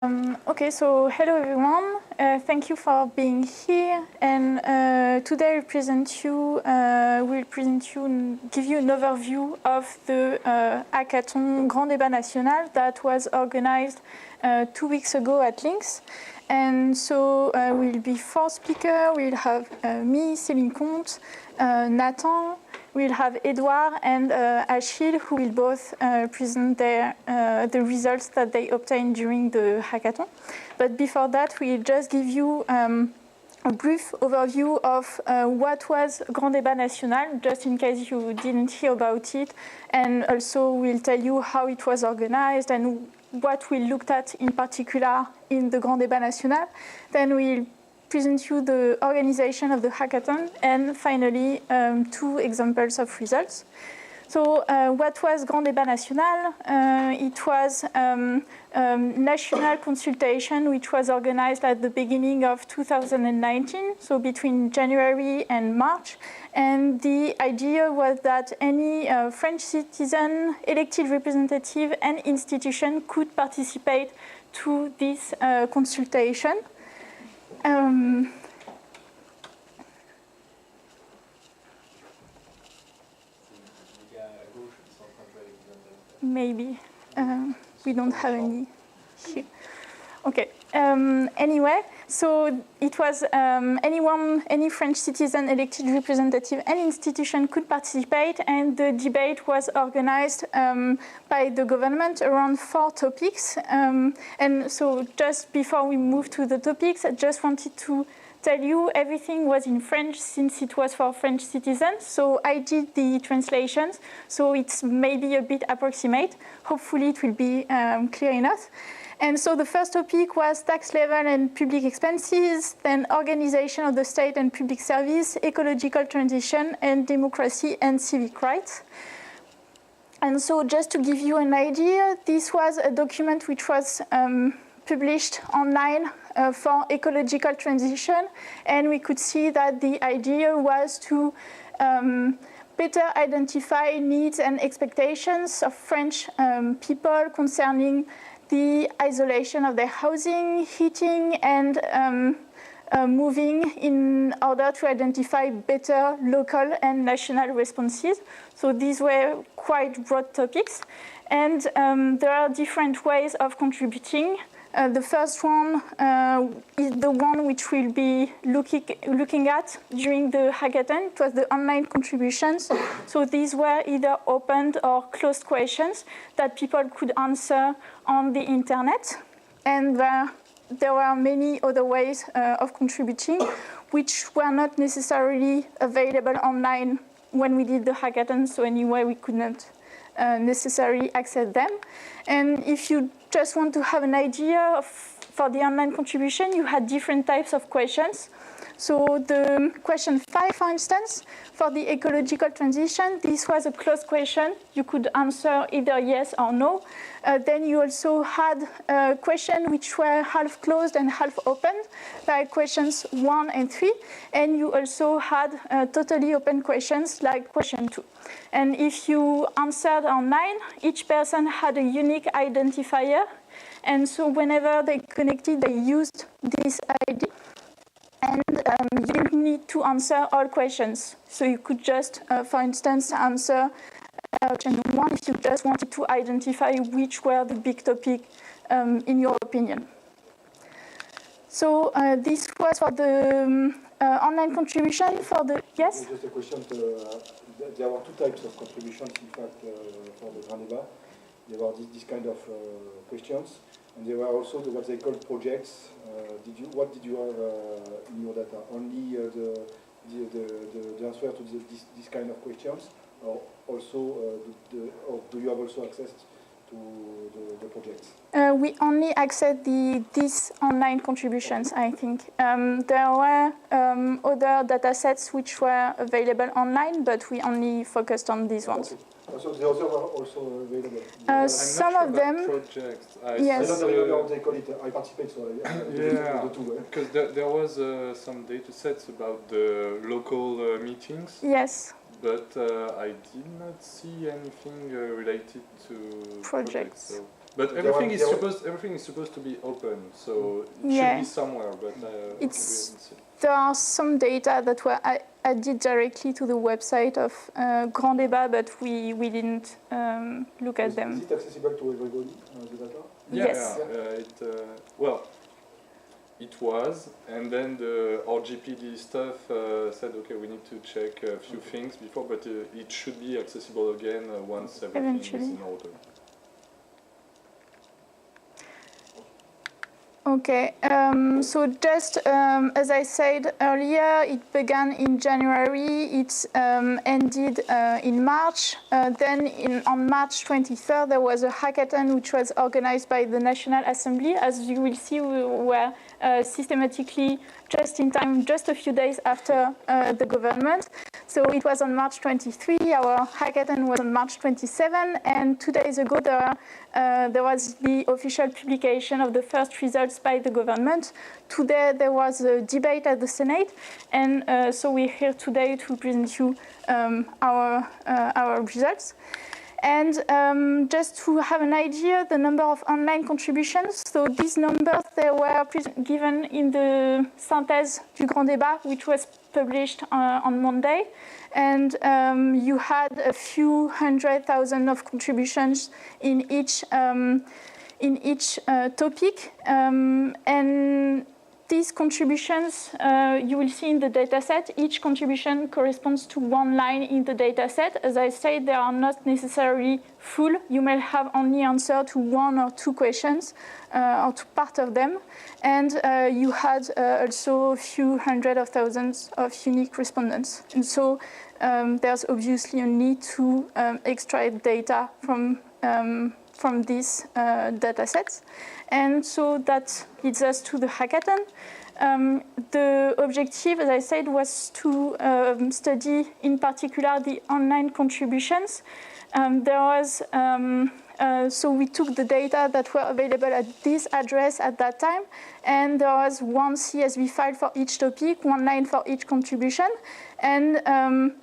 Okay, so hello everyone. Thank you for being here. And today we'll present you and give you an overview of the Hackathon Grand Débat National that was organized 2 weeks ago at Links. And so we'll be 4 speakers. We'll have me, Celine, Comte, Nathan. We'll have Edouard and Achille, who will both present the results that they obtained during the hackathon. But before that, we'll just give you a brief overview of what was Grand Débat National, just in case you didn't hear about it. And also, we'll tell you how it was organized and what we looked at in particular in the Grand Débat National. Then we'll present you the organization of the hackathon, and finally 2 examples of results. So what was Grand Débat National? It was a national consultation which was organized at the beginning of 2019, so between January and March. And the idea was that any French citizen, elected representative, and institution could participate to this consultation. Maybe we don't have any here. Okay. Anyway, so it was any French citizen, elected representative, and institution could participate, and the debate was organized by the government around 4 topics. And so just before we move to the topics, I just wanted to tell you everything was in French since it was for French citizens. So I did the translations, so it's maybe a bit approximate. Hopefully it will be clear enough. And so the first topic was tax level and public expenses, then organization of the state and public service, ecological transition, and democracy and civic rights. And so just to give you an idea, this was a document which was published online for ecological transition, and we could see that the idea was to better identify needs and expectations of French people concerning the isolation of their housing, heating, and moving in order to identify better local and national responses. So these were quite broad topics, and there are different ways of contributing. The first one is the one which we'll be looking at during the hackathon. It was the online contributions. So these were either opened or closed questions that people could answer on the internet. And there were many other ways of contributing, which were not necessarily available online when we did the hackathon. So anyway, we could not necessarily access them. And if you just want to have an idea for the online contribution, you had different types of questions. So the question 5, for instance, for the ecological transition, this was a closed question. You could answer either yes or no. Then you also had questions which were half closed and half opened, like questions 1 and 3. And you also had totally open questions like question 2. And if you answered online, each person had a unique identifier. And so whenever they connected, they used this ID. And you didn't need to answer all questions. So you could just, for instance, answer question 1 if you just wanted to identify which were the big topic in your opinion. So this was for the online contribution. For the yes? Just a question. There were 2 types of contributions, in fact, for the Grand Débat. There were this kind of questions, and there were also what they call projects. What did you have in your data? Only the answer to this kind of questions, or also or do you have also access to the projects? We only access these online contributions, I think. There were other data sets which were available online, but we only focused on these ones. Okay. So the others are also available? Some of them. Projects. Yes. I don't know how they call it. I participate, so yeah, because there was some data sets about the local meetings. Yes. But I did not see anything related to projects. So But everything is supposed to be open, so it should be somewhere. But there are some data that were added directly to the website of Grand Débat, but we didn't look at them. Is it accessible to everybody, the data? Yes. Well, it was, and then the RGPD stuff said, okay, we need to check a few things before, but it should be accessible again once everything is in order. Okay, so just as I said earlier, it began in January, it ended in March. Then on March 23rd, there was a hackathon which was organized by the National Assembly. As you will see, we were systematically just in time, just a few days after the government. So it was on March 23, our hackathon was on March 27, and 2 days ago there was the official publication of the first results by the government. Today there was a debate at the Senate, and so we're here today to present you our results. And just to have an idea, the number of online contributions, so these numbers, they were given in the synthèse du Grand Débat, which was published on Monday. And you had a few 100,000 of contributions in each topic. And these contributions, you will see in the dataset, each contribution corresponds to one line in the dataset. As I said, they are not necessarily full. You may have only answer to one or two questions or to part of them. And you had also a few hundred of thousands of unique respondents. And so there's obviously a need to extract data from these datasets. And so that leads us to the hackathon. The objective, as I said, was to study in particular the online contributions. So we took the data that were available at this address at that time, and there was one CSV file for each topic, one line for each contribution. And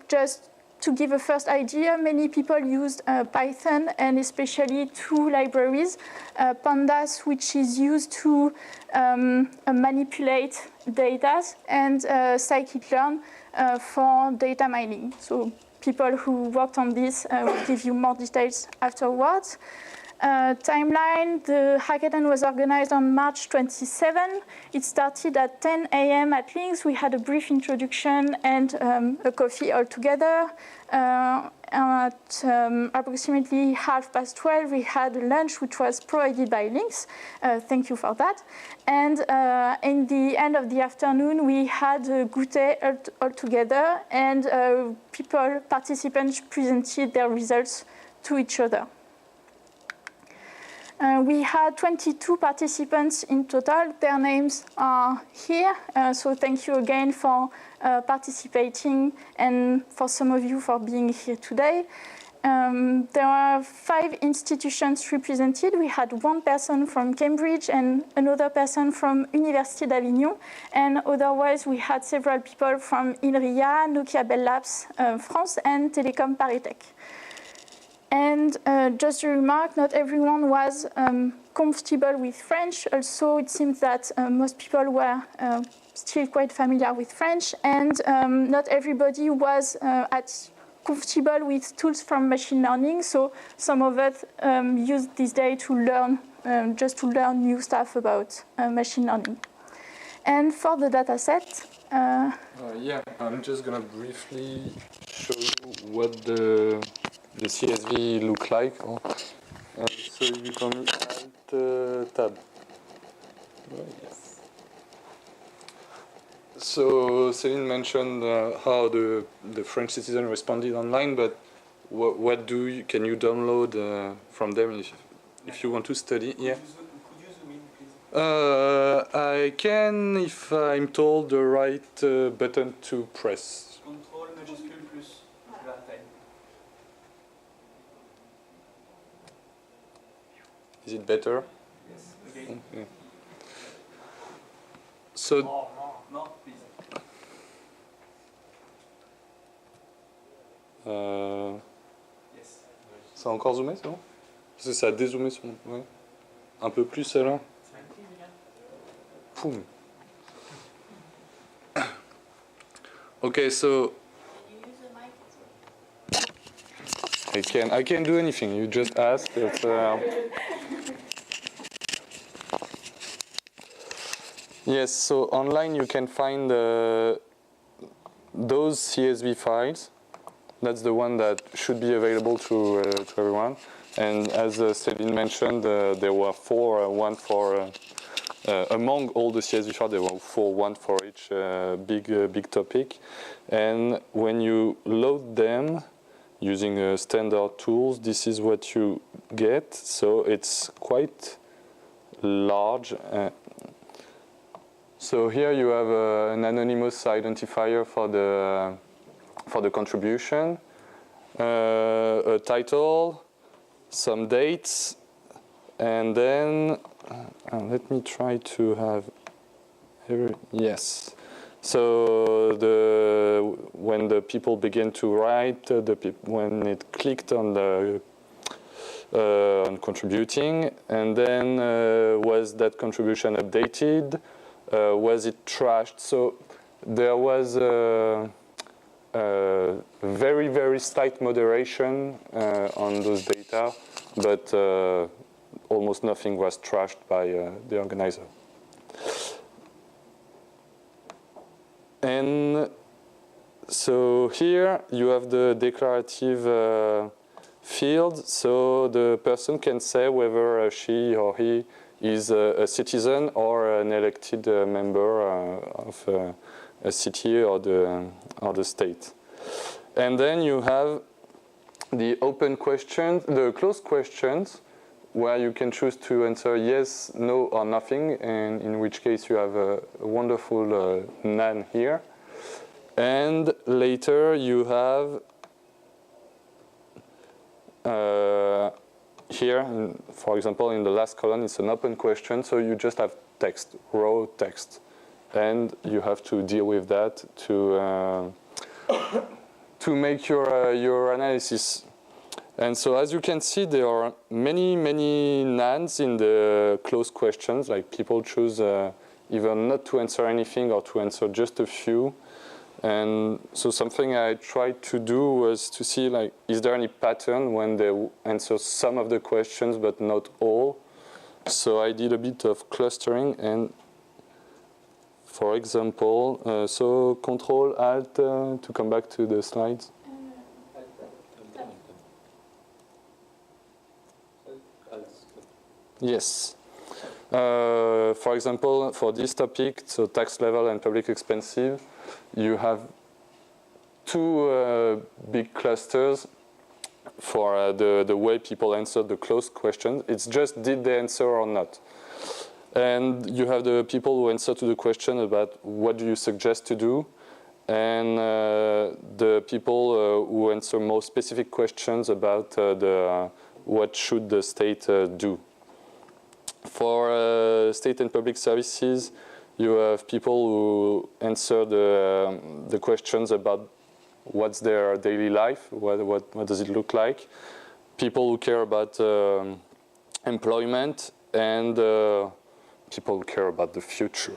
just to give a first idea, many people used Python, and especially two libraries, Pandas, which is used to manipulate data, and scikit-learn for data mining. So people who worked on this will give you more details afterwards. Timeline, the hackathon was organized on March 27. It started at 10 a.m. at Links. We had a brief introduction and a coffee all together. At approximately 12:30, we had lunch, which was provided by Links. Thank you for that. And in the end of the afternoon, we had a goûter all together, and participants presented their results to each other. We had 22 participants in total. Their names are here. So thank you again for participating, and for some of you for being here today. There are 5 institutions represented. We had one person from Cambridge and another person from Université d'Avignon. And otherwise, we had several people from INRIA, Nokia Bell Labs France, and Telecom ParisTech. And just a remark, not everyone was comfortable with French. Also, it seems that most people were still quite familiar with French, and not everybody was comfortable with tools from machine learning. So some of us used this day to learn, just to learn new stuff about machine learning. And for the data set, yeah, I'm just going to briefly show you what the CSV look like. So you can Alt tab. Yes. So Celine mentioned how the French citizen responded online, but what can you download from them if you want to study? Yeah. Could you zoom in, please? I can if I'm told the right button to press. Contrôle majuscule plus la taille. Is it better? Yes. Okay. Okay. So. No, please. Ça a encore zoomé, c'est bon? Parce que ça a dézoomé sur mon... Ouais. Un peu plus, alors. Boom. Okay, so I can do anything. You just ask. Yes, so online you can find those CSV files. That's the one that should be available to everyone. And as Celine mentioned, there were four. One for among all the CSV files, there were one for each big topic. And when you load them using standard tools, this is what you get. So it's quite large. So here you have an anonymous identifier for the contribution, a title, some dates, and then let me try to have yes. So when the people begin to write, when it clicked on the on contributing, and then was that contribution updated? Was it trashed? So there was very, very slight moderation on those data, but almost nothing was trashed by the organizer. And so here you have the declarative field, so the person can say whether she or he is a citizen or an elected member of a city or the state. And then you have the open questions, the closed questions, where you can choose to answer yes, no, or nothing, and in which case you have a wonderful none here. And later you have here, for example, in the last column, it's an open question, so you just have text, raw text, and you have to deal with that to make your analysis. And so, as you can see, there are many nones in the closed questions. Like people choose either not to answer anything or to answer just a few. And so something I tried to do was to see, like, is there any pattern when they answer some of the questions but not all? So I did a bit of clustering, and for example, so Control Alt to come back to the slides. Yes. For example, for this topic, so tax level and public expenses, you have two big clusters for the way people answer the closed questions. It's just did they answer or not. And you have the people who answer to the question about what do you suggest to do, and the people who answer more specific questions about what should the state do. For state and public services, you have people who answer the questions about what's their daily life, what does it look like, people who care about employment, and people who care about the future.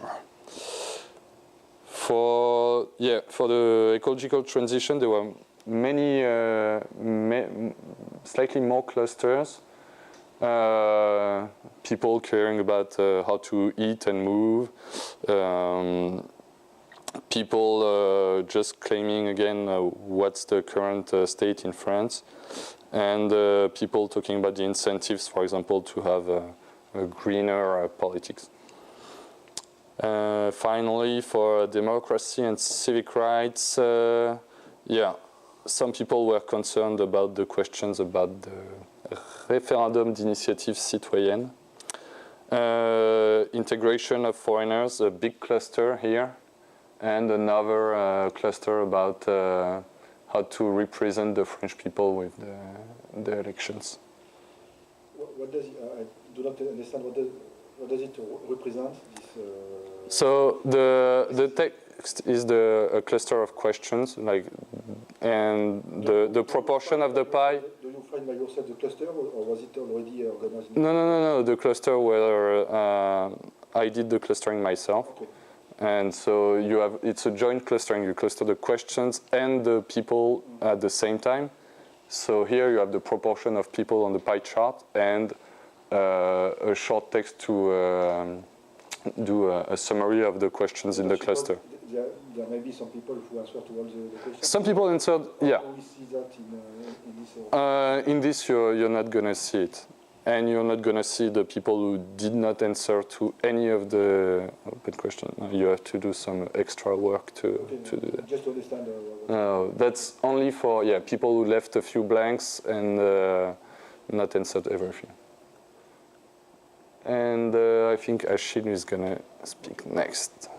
For the ecological transition, there were many, slightly more clusters. People caring about how to eat and move. People just claiming again what's the current state in France, and people talking about the incentives, for example, to have a greener politics. Finally, for democracy and civic rights, some people were concerned about the questions about the référendum d'initiative citoyenne. Integration of foreigners, a big cluster here, and another cluster about how to represent the French people with the elections. What does I do not understand. What does it represent? This, so the text is a cluster of questions, like, and the proportion of the pie. Do you defined by yourself the cluster, or was it already organized? No. The cluster where I did the clustering myself. Okay. And so it's a joint clustering. You cluster the questions and the people at the same time. So here you have the proportion of people on the pie chart and a short text to do a summary of the questions in the cluster. There may be some people who answer to all the questions. Some people answered, yeah. We see that in this. In this, you're not going to see it. And you're not going to see the people who did not answer to any of the open questions. You have to do some extra work to do that. Just to understand. That's only for people who left a few blanks and not answered everything. And I think Ashil is going to speak next.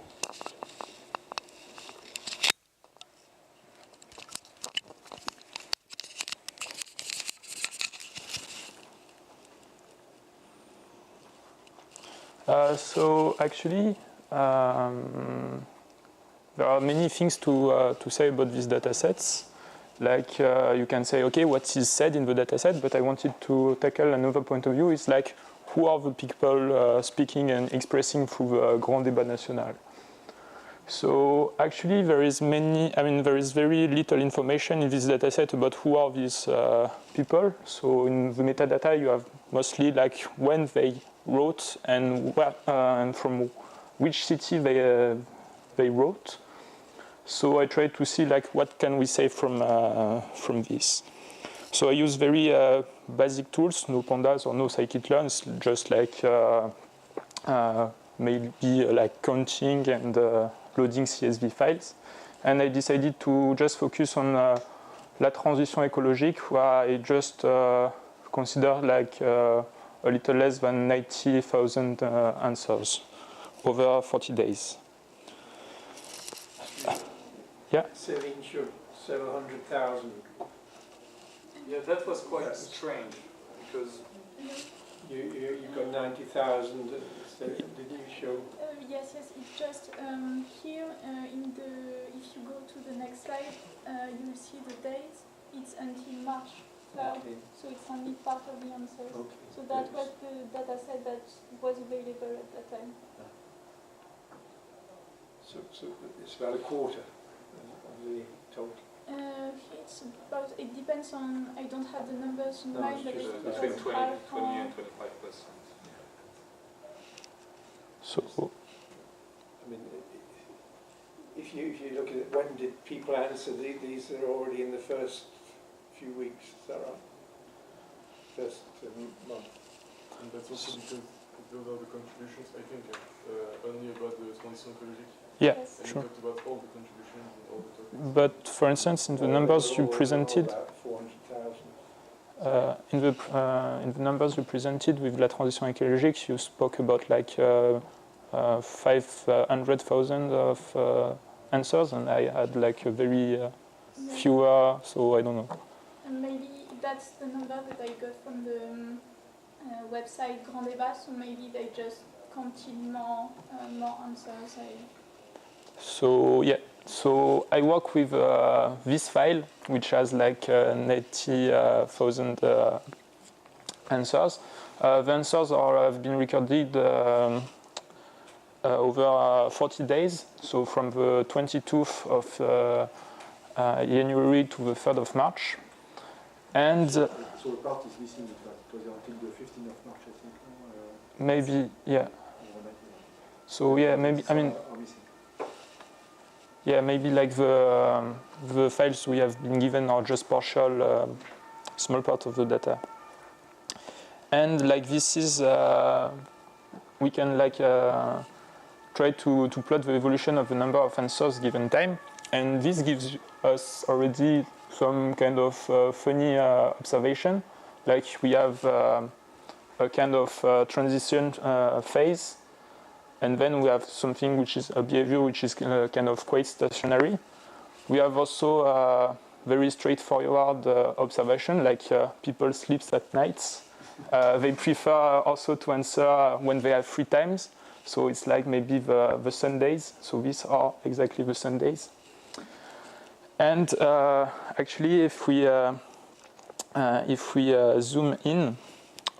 So actually, there are many things to say about these data sets. Like you can say, okay, what is said in the data set, but I wanted to tackle another point of view. It's like, who are the people speaking and expressing through the Grand Débat National? So actually, there is very little information in this data set about who are these people. So in the metadata, you have mostly like when they wrote and where, and from which city they wrote. So I try to see like what can we say from this. So I use very basic tools, no pandas or no scikit-learns, just like maybe like counting and loading CSV files. And I decided to just focus on la transition écologique, where I just consider like a little less than 90,000 answers over 40 days. Yeah? Celine showed 700,000. Yeah, that was quite strange because You got 90,000. Did you show? Yes. It's just here if you go to the next slide, you'll see the date. It's until March 3rd, Okay. so it's only part of the answers. Okay. So that was the data set that was available at that time. So it's about a quarter of the total. It's about, it depends on, I don't have the numbers in mind, but it's Between 20 and 25%. So, I mean, if you look at it, when did people answer? These are already in the first few weeks, is that right? First month. And that's also because those are the contributions, I think, only about the transition ecologique. yeah, Yes. And sure. you talked about all the contributions and all the topics. But for instance, in the numbers you presented, About 400,000. in the numbers you presented with la transition écologique, you spoke about like 500,000 of answers, and I had like a very fewer, so I don't know. And maybe that's the number that I got from the website Grand Débat, so maybe they just counted more answers. So yeah, so I work with this file, which has like 90,000 answers. The answers have been recorded over 40 days, so from the 22th of January to the 3rd of March. And So a part is missing, in fact. It was until the 15th of March, I think. maybe, yeah. So yeah, maybe, I mean, yeah, maybe like the files we have been given are just partial, small part of the data. And like this is, we can like try to plot the evolution of the number of answers given time. And this gives us already some kind of funny observation. Like we have a kind of transition phase. And then we have something which is a behavior which is kind of quite stationary. We have also a very straightforward observation, like people sleep at night. They prefer also to answer when they have free times. So it's like maybe the Sundays. So these are exactly the Sundays. And actually, if we if we zoom in,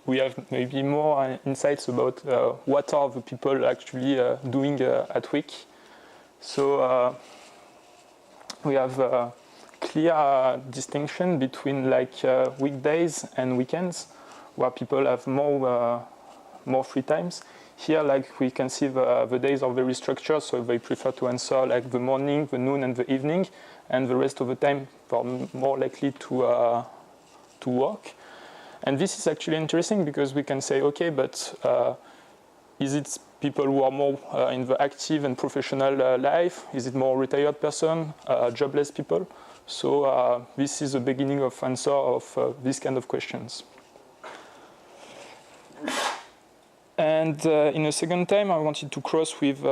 we have maybe more insights about what are the people actually doing at week. So we have a clear distinction between like weekdays and weekends, where people have more free times. Here, like we can see the days are very structured, so they prefer to answer like the morning, the noon, and the evening, and the rest of the time are more likely to work. And this is actually interesting because we can say, okay, but is it people who are more in the active and professional life? Is it more retired person, jobless people? So this is the beginning of answer of this kind of questions. And in a second time, I wanted to cross with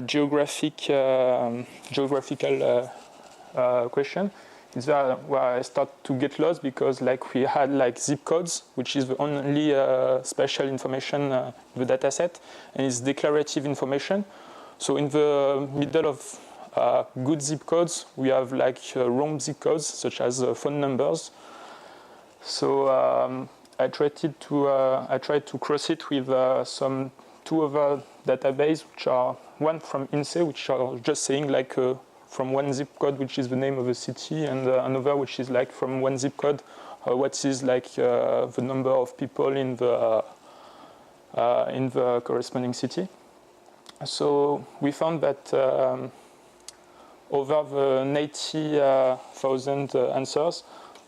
geographical question. It's where I start to get lost because like we had like zip codes, which is the only special information in the data set, and it's declarative information. So in the middle of good zip codes, we have like wrong zip codes, such as phone numbers. So I tried to cross it with two other databases, which are one from INSEE, which are just saying like from one zip code, which is the name of a city, and another which is like from one zip code, what is like the number of people in the corresponding city. So we found that over the 90,000 answers,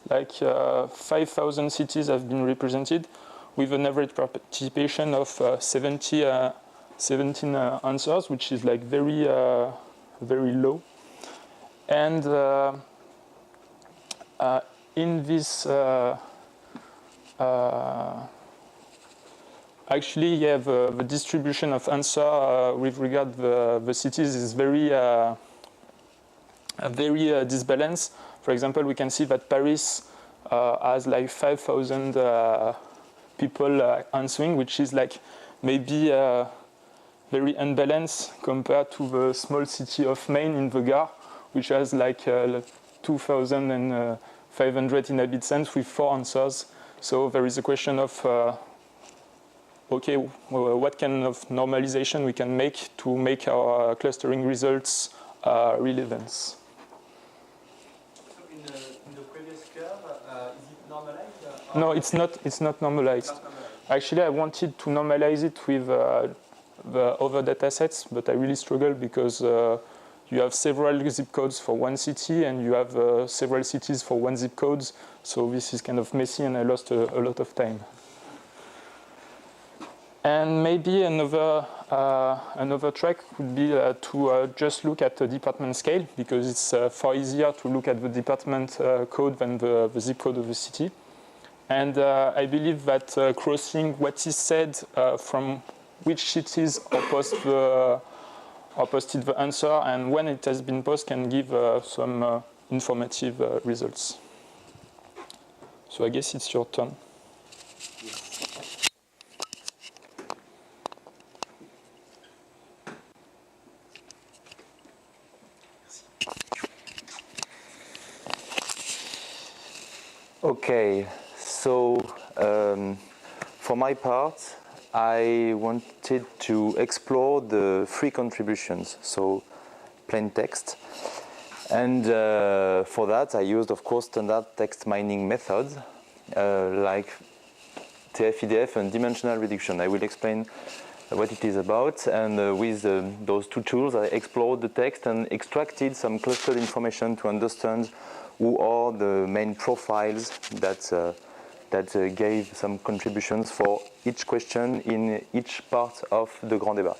like 5,000 cities have been represented, with an average participation of 17 answers, which is like very low. And in this, actually, yeah, the distribution of answer with regard to the cities is very disbalanced. For example, we can see that Paris has like 5,000 people answering, which is like maybe very unbalanced compared to the small city of Maine in the Gard, which has like 2,500 inhabitants with 4 answers. So there is a question of, okay, what kind of normalization we can make to make our clustering results relevant. So in the previous curve, is it normalized? No, it's not. It's not normalized. Actually, I wanted to normalize it with the other data sets, but I really struggled because you have several zip codes for one city, and you have several cities for one zip codes. So this is kind of messy, and I lost a lot of time. And maybe another track would be to just look at the department scale, because it's far easier to look at the department code than the zip code of the city. And I believe that crossing what is said from which cities are posted the answer and when it has been posted can give some informative results. So I guess it's your turn. Okay, so for my part, I wanted to explore the free contributions, so plain text. And for that, I used, of course, standard text mining methods like TF-IDF and dimensional reduction. I will explain what it is about. And with those two tools, I explored the text and extracted some clustered information to understand who are the main profiles that gave some contributions for each question in each part of the Grand Débat.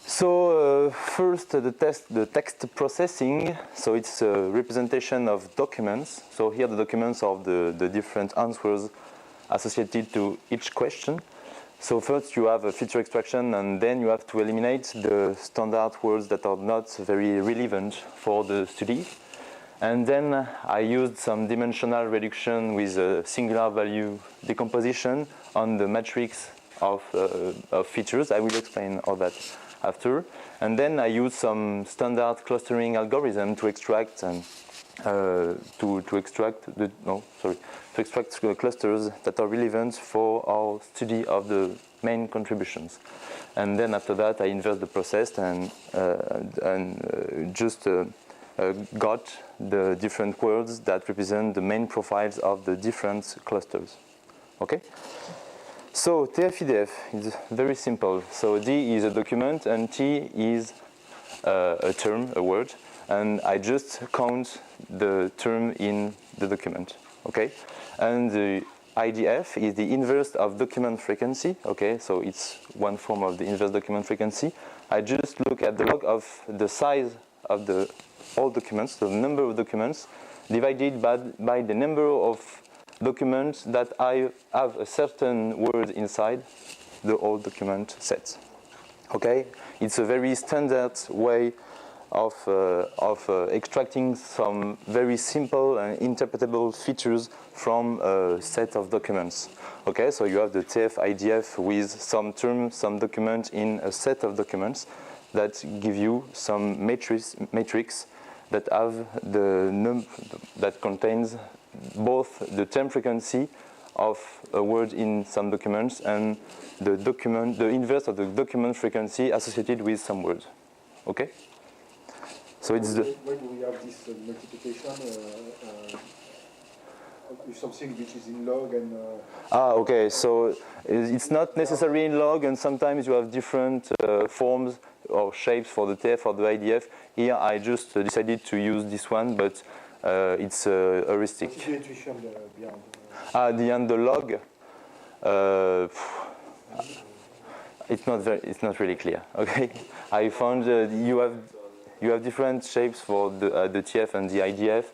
So first, the text processing. So it's a representation of documents. So here the documents of the different answers associated to each question. So first you have a feature extraction, and then you have to eliminate the standard words that are not very relevant for the study. And then I used some dimensional reduction with a singular value decomposition on the matrix of features. I will explain all that after. And then I used some standard clustering algorithm to extract to extract clusters that are relevant for our study of the main contributions. And then after that, I invert the process and just got the different words that represent the main profiles of the different clusters. Okay? So TF-IDF is very simple. So D is a document and T is a term, a word, and I just count the term in the document. Okay? And the IDF is the inverse of document frequency. Okay, so it's one form of the inverse document frequency. I just look at the log of the size of the all documents, the number of documents, divided by the number of documents that I have a certain word inside the whole document set. Okay, it's a very standard way of extracting some very simple and interpretable features from a set of documents. Okay, so you have the TF-IDF with some term, some document in a set of documents that give you some matrix that have that contains both the term frequency of a word in some documents and the inverse of the document frequency associated with some words. Okay. So it's the. Why do we have this multiplication with something which is in log and? Okay. So it's not necessarily in log, and sometimes you have different forms or shapes for the TF or the IDF. Here, I just decided to use this one, but it's a heuristic. What is the intuition behind? Behind the log. It's not really clear. Okay. I found you have different shapes for the TF and the IDF,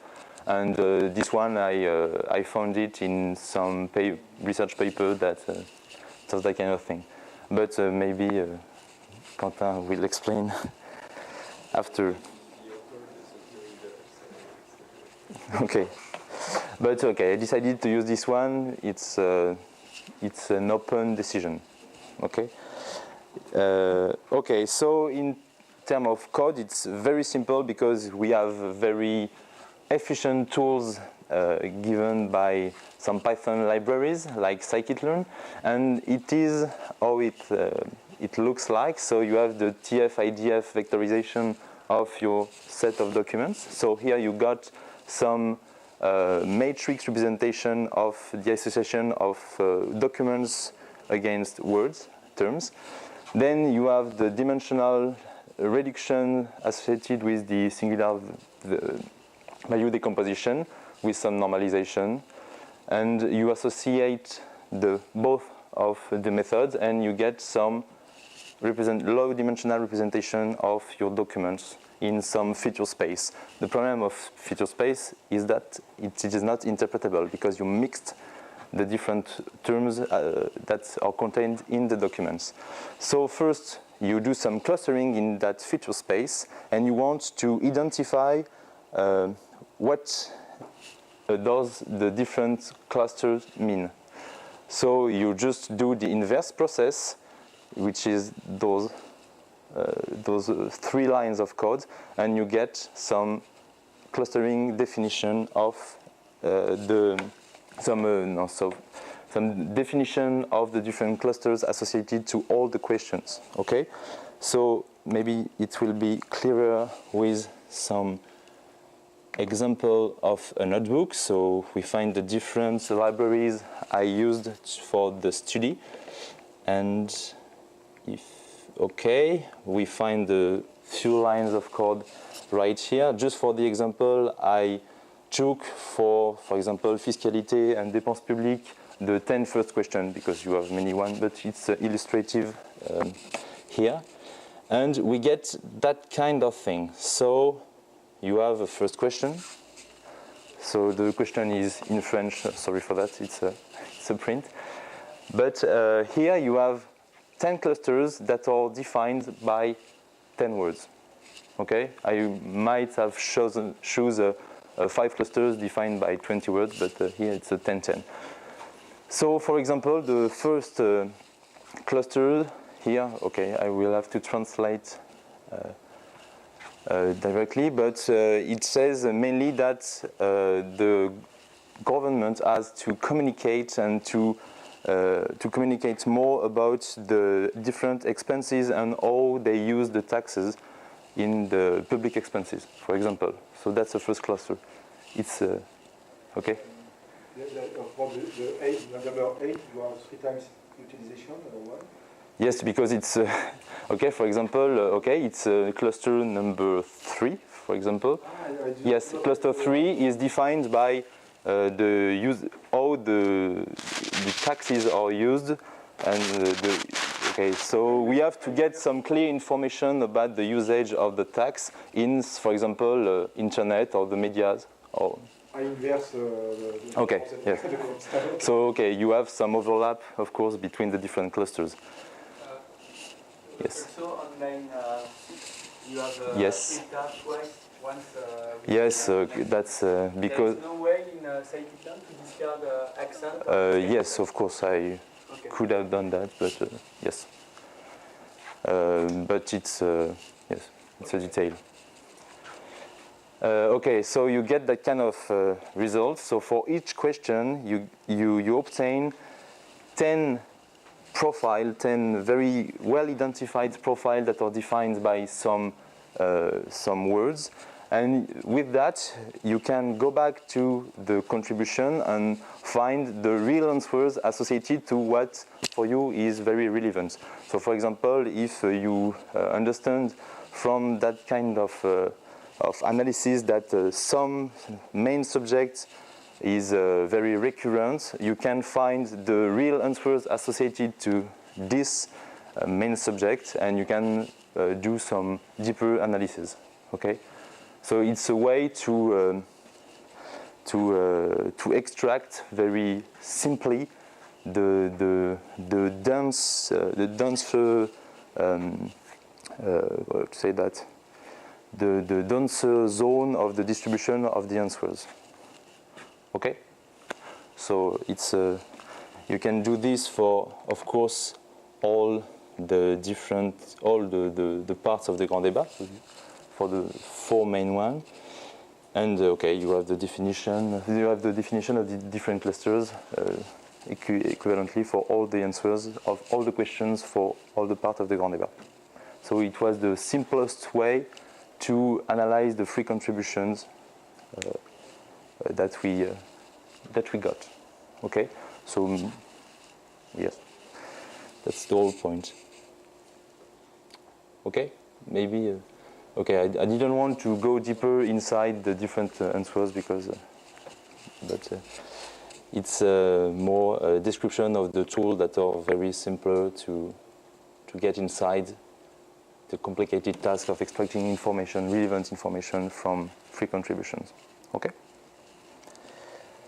and this one I found it in some research paper that does that kind of thing. But maybe Quentin will explain after. Okay, but okay, I decided to use this one. It's an open decision. Okay. Okay, so in terms of code, it's very simple because we have very efficient tools given by some Python libraries like scikit-learn, and it is how it looks like. So you have the TF-IDF vectorization of your set of documents. So here you got some matrix representation of the association of documents against words, terms. Then you have the dimensional reduction associated with the singular value decomposition with some normalization, and you associate both of the methods, and you get some low dimensional representation of your documents in some feature space. The problem of feature space is that it is not interpretable because you mixed the different terms that are contained in the documents. So first, you do some clustering in that feature space, and you want to identify what does the different clusters mean. So you just do the inverse process, which is those 3 lines of code, and you get some clustering definition of some definition of the different clusters associated to all the questions. Okay, so maybe it will be clearer with some example of a notebook. So we find the different libraries I used for the study, and we find the few lines of code right here. Just for the example, I took for example, fiscalité and dépenses publiques, the 10 first question, because you have many ones, but it's illustrative here. And we get that kind of thing. So you have a first question. So the question is in French. Sorry for that, it's a print. But here you have 10 clusters that are defined by 10 words. Okay, I might have choose 5 clusters defined by 20 words, but here it's a 10-10. So, for example, the first cluster here, okay, I will have to translate directly, but it says mainly that the government has to communicate and to communicate more about the different expenses and how they use the taxes in the public expenses, for example. So that's the first cluster. It's okay. For the eight, number 8, you have 3 times utilization or what? Yes, because it's okay. For example, okay, it's cluster number 3, for example. Yes, cluster 3 is defined by the use, how the taxes are used, and okay. So we have to get some clear information about the usage of the tax in, for example, internet or the medias. Or I inverse. Okay. Yes. So okay, you have some overlap, of course, between the different clusters. Yes. Also on line 6, you have yes. filter twice. Once. Yes, that's because. There's no way in Citation to discard accent. Yes, of course, I could have done that, but yes. But it's yes, it's a detail. Okay, so you get that kind of results. So for each question, you obtain 10 very well identified profiles that are defined by some words, and with that you can go back to the contribution and find the real answers associated to what for you is very relevant. So for example, if you understand from that kind of analysis that some main subject is very recurrent, you can find the real answers associated to this main subject, and you can do some deeper analysis. Okay, so it's a way to extract very simply the denser zone of the distribution of the answers. Okay, so it's you can do this for, of course, all the parts of the Grand Débat, for the 4 main ones, and okay, you have the definition. You have the definition of the different clusters equivalently for all the answers of all the questions for all the parts of the Grand Débat. So it was the simplest way to analyze the free contributions that we got. Okay, so yes, that's the whole point. Okay, maybe okay. I didn't want to go deeper inside the different answers because, but it's more a description of the tools that are very simple to get inside the complicated task of extracting information, relevant information from free contributions. Okay?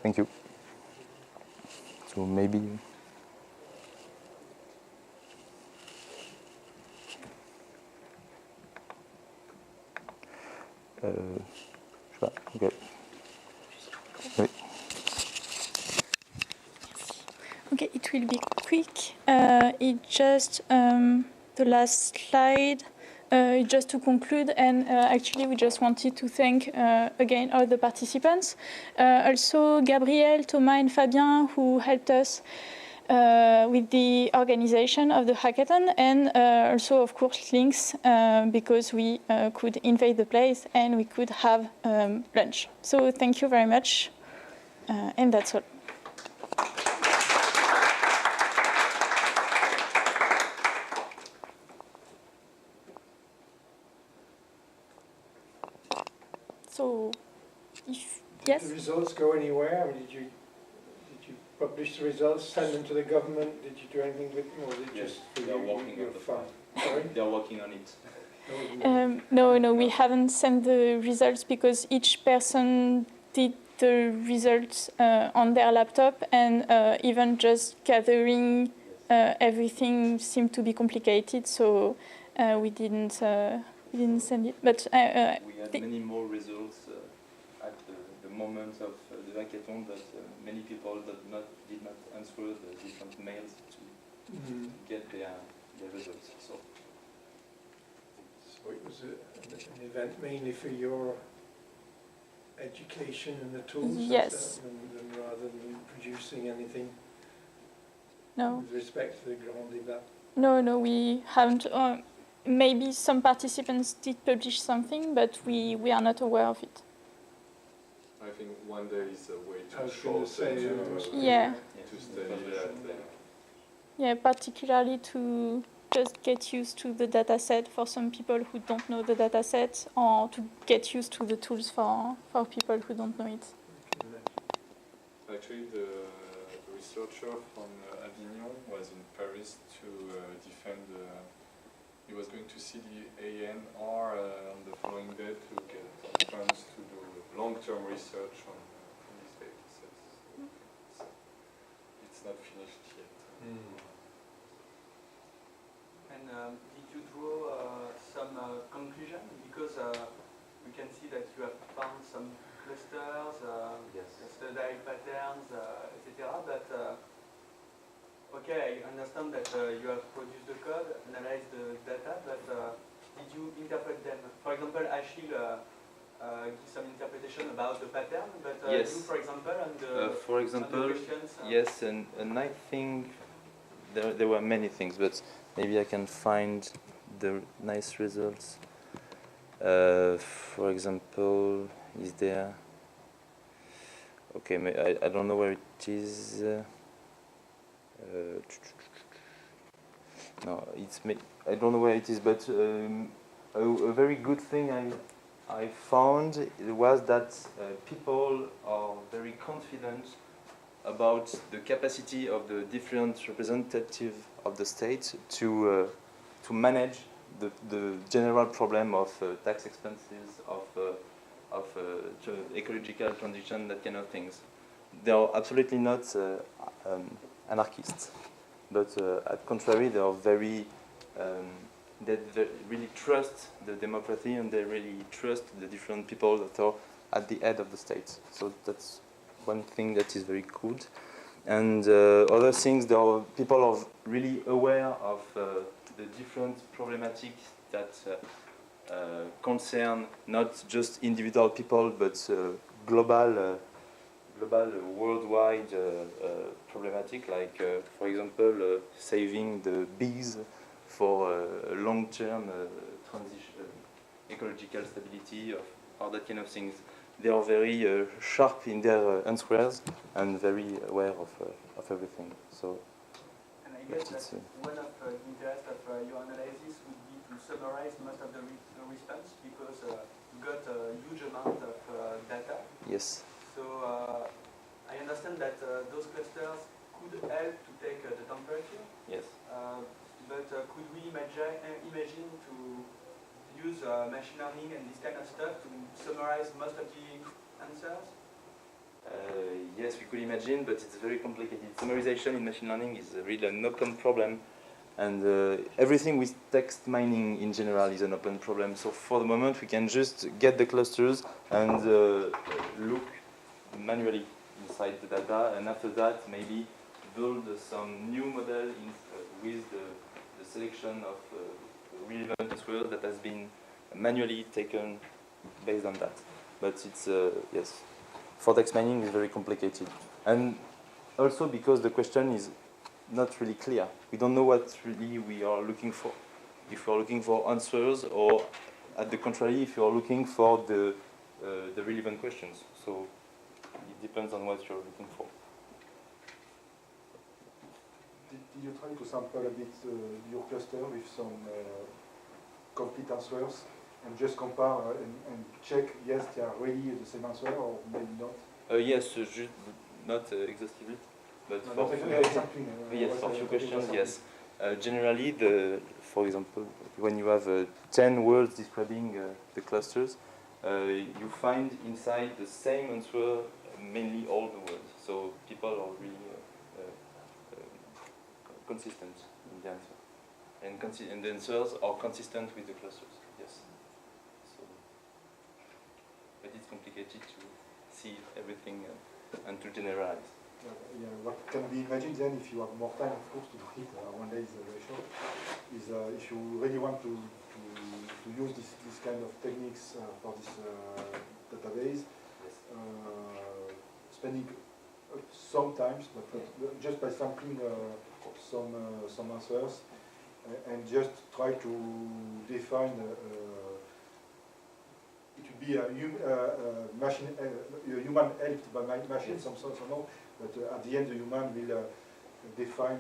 Thank you. So maybe... okay. Okay, it will be quick. It just the last slide. Just to conclude, and actually we just wanted to thank again all the participants. Also Gabriel, Thomas and Fabien, who helped us with the organization of the hackathon, and also of course links because we could invade the place and we could have lunch. So thank you very much, and that's all. So, yes. Did the results go anywhere? I mean, did you publish the results, send them to the government? Did you do anything with them, or was it just for they're working on the fun? They're working on it. No, we haven't sent the results because each person did the results on their laptop, and even just gathering everything seemed to be complicated, so we didn't send it. But we had many more results at the moment of the hackathon, but many people did not answer the different mails to get their results. So it was was an event mainly for your education and the tools, Yes. than rather than producing anything No. with respect to the Grand Débat. No, we haven't. Maybe some participants did publish something, but we are not aware of it. I think one day is a way I to was going to say, Yeah. to study that. Yeah, particularly to just get used to the data set for some people who don't know the data set, or to get used to the tools for people who don't know it. Actually, the researcher from Avignon was in Paris to defend. He was going to see the ANR on the following day to get funds to do long-term research on these data sets. So it's not finished yet. And did you draw some conclusion? Because we can see that you have found some clusters, standardized patterns, etc. But okay, I understand that you have produced the code, analyzed the data, but did you interpret them? For example, Achille gives some interpretation about the pattern, but Yes. you, for example, on the, for example, on the questions, yes, and I think there were many things, but maybe I can find the nice results. For example, is there? Okay, I don't know where it is. No, I don't know where it is, but a very good thing I found was that people are very confident about the capacity of the different representatives of the state to manage the general problem of tax expenses, of ecological transition, that kind of things. They are absolutely not anarchists, but at contrary, they are very they really trust the democracy, and they really trust the different people that are at the head of the state. So that's one thing that is very good. And other things, people are really aware of the different problematics that concern not just individual people, but global, worldwide problematic, like, for example, saving the bees for long-term transition, ecological stability, or that kind of things. They are very sharp in their answers and very aware of everything. So, and I guess that one of the interest of your analysis would be to summarize most of the response, because you got a huge amount of data. Yes. So I understand that those clusters could help to take the temperature. Yes. But could we imagine to use machine learning and this kind of stuff to summarize most of the answers? Yes, we could imagine, but it's very complicated. Summarization in machine learning is really an open problem, and everything with text mining in general is an open problem. So for the moment, we can just get the clusters and look manually inside the data, and after that, maybe build some new model with the selection of relevant answers that has been manually taken based on that. But it's, yes, for text mining is very complicated. And also because the question is not really clear. We don't know what really we are looking for. If we are looking for answers, or at the contrary, if you are looking for the relevant questions. So it depends on what you're looking for. Did you try to sample a bit your cluster with some complete answers and just compare and check, yes, they are really the same answer, or maybe not? Yes, not exhaustively, but no, for a few questions, yes. Generally, for example, when you have 10 words describing the clusters, you find inside the same answer mainly all the words. So people are really consistent in the answer, and the answers are consistent with the clusters. Yes. So, but it's complicated to see everything and to generalize. Yeah, what can be imagined then, if you have more time, of course, to do it, one day is very short, is if you really want to use this kind of techniques for this database, spending sometimes, but just by sampling some answers, and just try to define. It would be a machine, a human helped by machine somehow, but at the end the human will define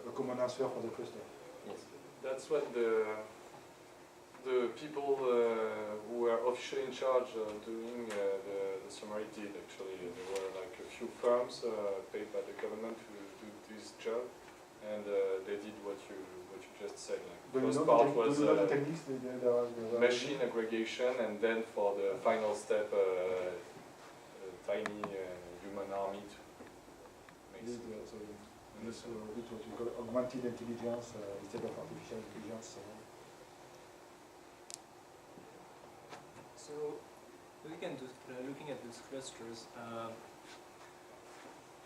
a common answer for the cluster. Yes. That's what the people who were officially in charge of doing the summary did. Actually, there were like a few firms paid by the government to do this job, and they did what you just said. Like, first part was machine aggregation, and then for the final step, a tiny human army to make sense. And this is what we call augmented intelligence instead of artificial intelligence. So, looking at these clusters,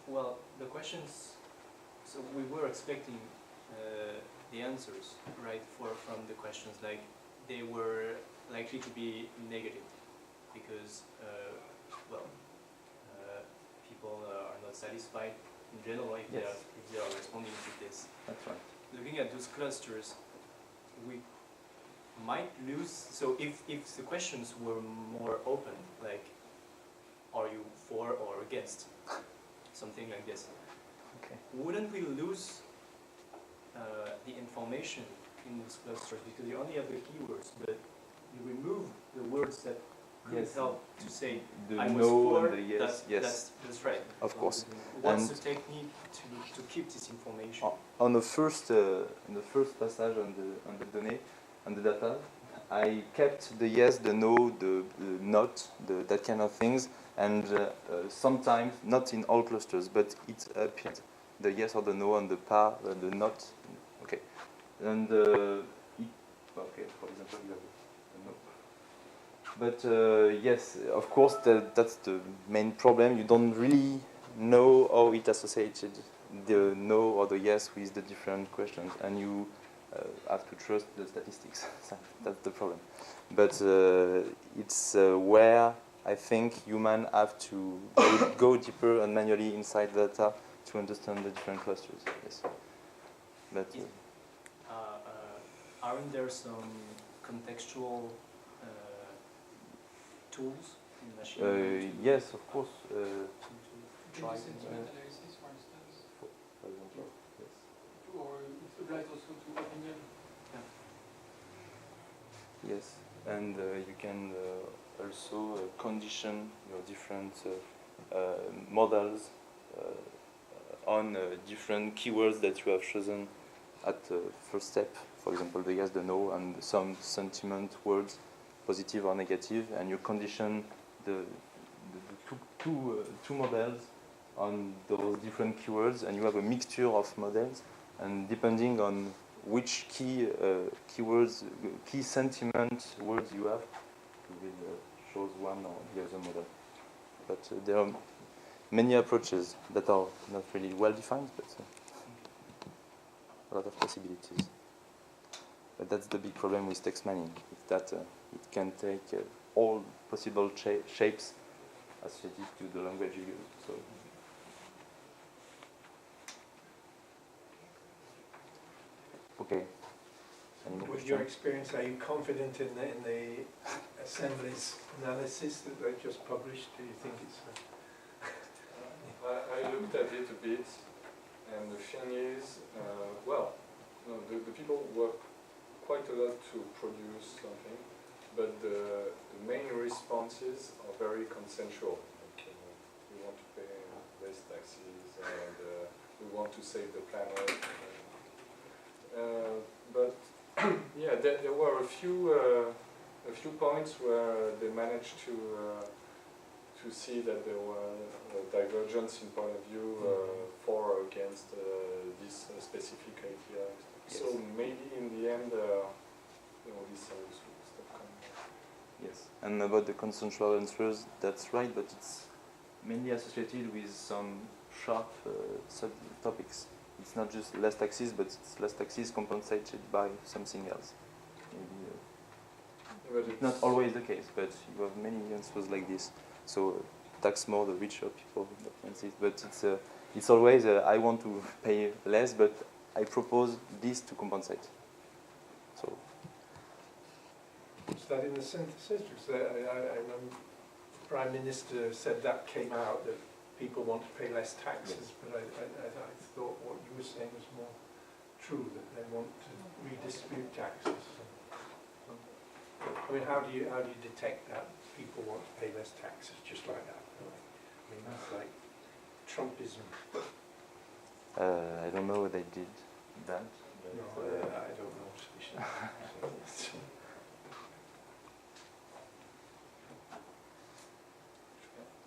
well, the questions. So we were expecting the answers, right, from the questions, like they were likely to be negative because, people are not satisfied in general if they are responding to this. That's right. Looking at those clusters, we might lose. So if the questions were more open, like, are you for or against, something like this, okay, wouldn't we lose the information in those clusters because you only have the keywords, but you remove the words that could help to say the I was no for, and the yes, that's right. of course. What's And the technique to keep this information? on the first passage on the données, on the data, I kept the yes, the no, the not, that kind of things, and sometimes not in all clusters, but it appeared the yes or the no and the pas, the not. Okay, and okay, for example, you have a no. But yes, of course, that's the main problem. You don't really know how it associated the no or the yes with the different questions, and you have to trust the statistics. That's the problem. But it's where I think humans have to go deeper and manually inside data to understand the different clusters. Yes. But aren't there some contextual tools in machine learning? yes, of course. Try sentiment analysis, for instance, For example, yes. or it applies also to opinion. Yes, and you can also condition your different models on different keywords that you have chosen at the first step. For example, the yes, the no, and some sentiment words, positive or negative, and you condition the two models on those different keywords, and you have a mixture of models, and depending on which keywords, key sentiment words you have, you will choose one or the other model. But there are many approaches that are not really well defined, but a lot of possibilities. But that's the big problem with text mining, is that it can take all possible shapes associated to the language you use. So. Okay. With your experience, are you confident in the Assembly's analysis that they just published? Do you think it's... I looked at it a bit, and the thing is, the people work quite a lot to produce something, but the main responses are very consensual. Like, we want to pay less taxes, and we want to save the planet. But yeah, there were a few points where they managed to see that there were divergence in point of view for or against this specific idea. Yes. So maybe in the end, this stuff coming. Yes, and about the consensual answers, that's right, but it's mainly associated with some sharp subtopics. It's not just less taxes, but it's less taxes compensated by something else. Maybe But It's not always the case, but you have many answers like this. So tax more the richer people, but it's always I want to pay less, but I propose this to compensate. So is that in the synthesis? Because I remember the Prime Minister said that came out, that people want to pay less taxes, but I thought what you were saying was more true, that they want to redistribute taxes. I mean, how do you detect that people want to pay less taxes just like that? I mean, that's like Trumpism. I don't know they did that. No, I don't know.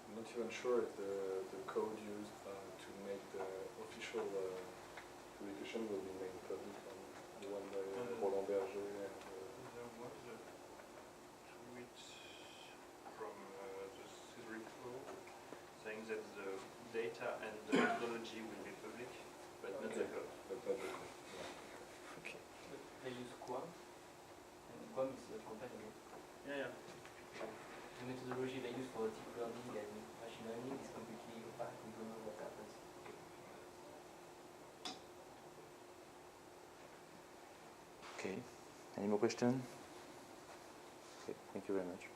I'm not even sure if the code used to make the official publication will be made public on the one by Roland Berger. There was a tweet from the Cesaric Law saying that the data and the methodology will be public, but not the code. But not the code. Okay. They use Quam, and Quam is the company. Yeah. The methodology they use for deep learning and machine learning is completely opaque. We don't know what happens. Okay. Any more questions? Okay. Thank you very much.